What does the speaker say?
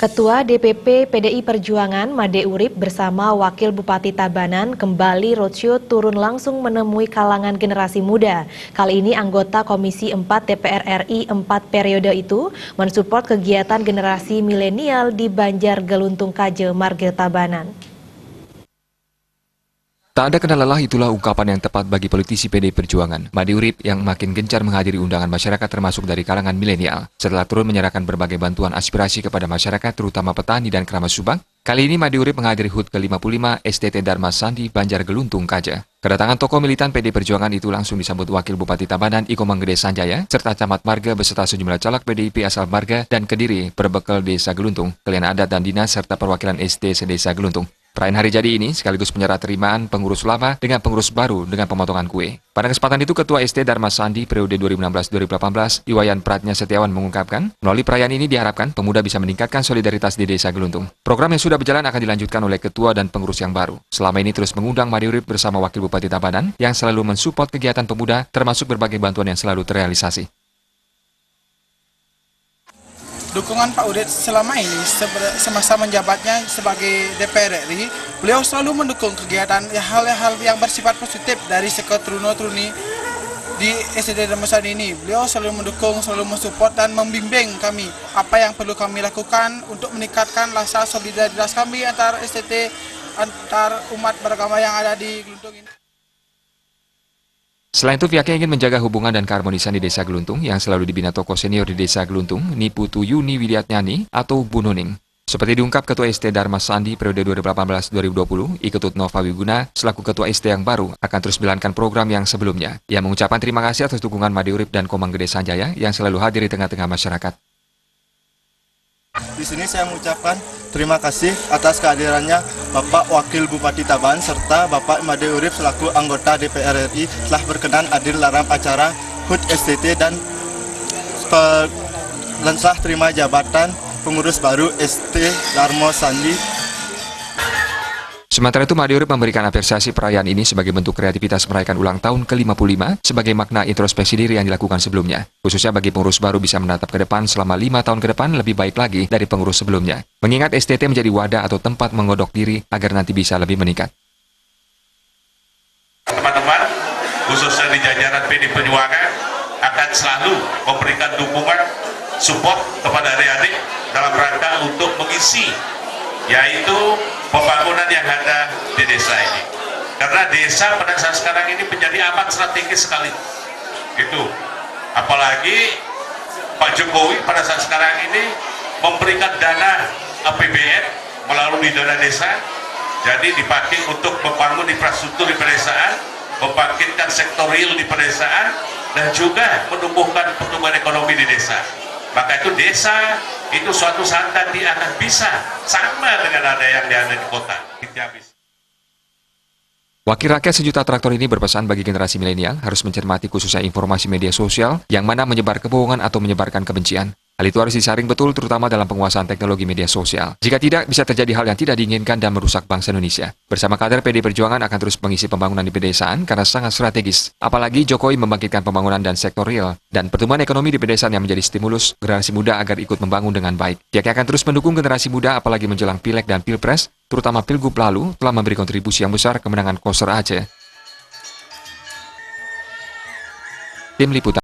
Ketua DPP PDI Perjuangan Made Urip bersama Wakil Bupati Tabanan kembali roadshow turun langsung menemui kalangan generasi muda. Kali ini anggota Komisi 4 DPR RI 4 periode itu mensupport kegiatan generasi milenial di Banjargeluntung Kaje, Marga Tabanan. Tak ada kena lelah, itulah ungkapan yang tepat bagi politisi PDI Perjuangan, Made Urip, yang makin gencar menghadiri undangan masyarakat termasuk dari kalangan milenial. Setelah turun menyerahkan berbagai bantuan aspirasi kepada masyarakat, terutama petani dan keramat Subang, kali ini Made Urip menghadiri HUT ke-55 STT Dharma Sandi Banjargeluntung Kaje. Kedatangan tokoh militan PDI Perjuangan itu langsung disambut Wakil Bupati Tabanan Iko Manggede Sanjaya, serta camat marga beserta sejumlah caleg PDIP asal marga dan Kediri berbekal Desa Geluntung, Kelana Adat dan Dinas serta perwakilan SD Sedesa Geluntung. Perayaan hari jadi ini sekaligus menyerah terimaan pengurus lama dengan pengurus baru dengan pemotongan kue. Pada kesempatan itu, Ketua SD Dharma Sandi periode 2016-2018, Iwayan Pratnya Setiawan mengungkapkan, melalui perayaan ini diharapkan pemuda bisa meningkatkan solidaritas di Desa Geluntung. Program yang sudah berjalan akan dilanjutkan oleh Ketua dan pengurus yang baru. Selama ini terus mengundang Made Urip bersama Wakil Bupati Tabanan yang selalu mensupport kegiatan pemuda termasuk berbagai bantuan yang selalu terrealisasi. Dukungan Pak Urip selama ini semasa menjabatnya sebagai DPR RI, beliau selalu mendukung kegiatan hal-hal yang bersifat positif dari seketuruno-turuni di STT Dharma Sandi ini. Beliau selalu mendukung, selalu mensupport dan membimbing kami apa yang perlu kami lakukan untuk meningkatkan rasa solidaritas kami antar STT, antar umat beragama yang ada di Geluntung ini. Selain itu, pihaknya ingin menjaga hubungan dan keharmonisan di Desa Geluntung yang selalu dibina tokoh senior di Desa Geluntung, Niputu Yuni Widiatnyani atau Bu Nuning. Seperti diungkap Ketua SD Dharma Sandi periode 2018-2020, Iketut Nova Wiguna, selaku Ketua SD yang baru, akan terus menjalankan program yang sebelumnya. Ia mengucapkan terima kasih atas dukungan Made Urip dan Komanggede Sanjaya yang selalu hadir di tengah-tengah masyarakat. Di sini saya mengucapkan terima kasih atas kehadirannya Bapak Wakil Bupati Tabanan serta Bapak Made Urip selaku anggota DPR RI telah berkenan hadir dalam acara HUT STT dan setelah terima jabatan pengurus baru ST Dharma Sandi. Sementara itu, Made Urip memberikan apresiasi perayaan ini sebagai bentuk kreativitas merayakan ulang tahun ke-55 sebagai makna introspeksi diri yang dilakukan sebelumnya. Khususnya bagi pengurus baru bisa menatap ke depan selama 5 tahun ke depan lebih baik lagi dari pengurus sebelumnya. Mengingat STT menjadi wadah atau tempat menggodok diri agar nanti bisa lebih meningkat. Teman-teman, khususnya di jajaran PDI Perjuangan akan selalu memberikan dukungan, support kepada adik-adik dalam rangka untuk mengisi, yaitu pembangunan yang ada di desa ini. Karena desa pada saat sekarang ini menjadi amat strategis sekali. Itu. Apalagi Pak Jokowi pada saat sekarang ini memberikan dana APBN melalui dana desa, jadi dipakai untuk membangun infrastruktur di pedesaan, membangkitkan sektor real di pedesaan, dan juga menumbuhkan pertumbuhan ekonomi di desa. Maka itu desa itu suatu saat nanti akan bisa sama dengan ada yang ada di kota. Wakil rakyat sejuta traktor ini berpesan bagi generasi milenial harus mencermati khususnya informasi media sosial yang mana menyebar kebohongan atau menyebarkan kebencian. Hal itu harus disaring betul terutama dalam penguasaan teknologi media sosial. Jika tidak, bisa terjadi hal yang tidak diinginkan dan merusak bangsa Indonesia. Bersama kader PDI Perjuangan akan terus mengisi pembangunan di pedesaan karena sangat strategis. Apalagi Jokowi membangkitkan pembangunan dan sektor real dan pertumbuhan ekonomi di pedesaan yang menjadi stimulus generasi muda agar ikut membangun dengan baik. Pihaknya akan terus mendukung generasi muda apalagi menjelang Pileg dan Pilpres, terutama Pilgub lalu telah memberi kontribusi yang besar kemenangan Koster Aceh. Tim Liputan.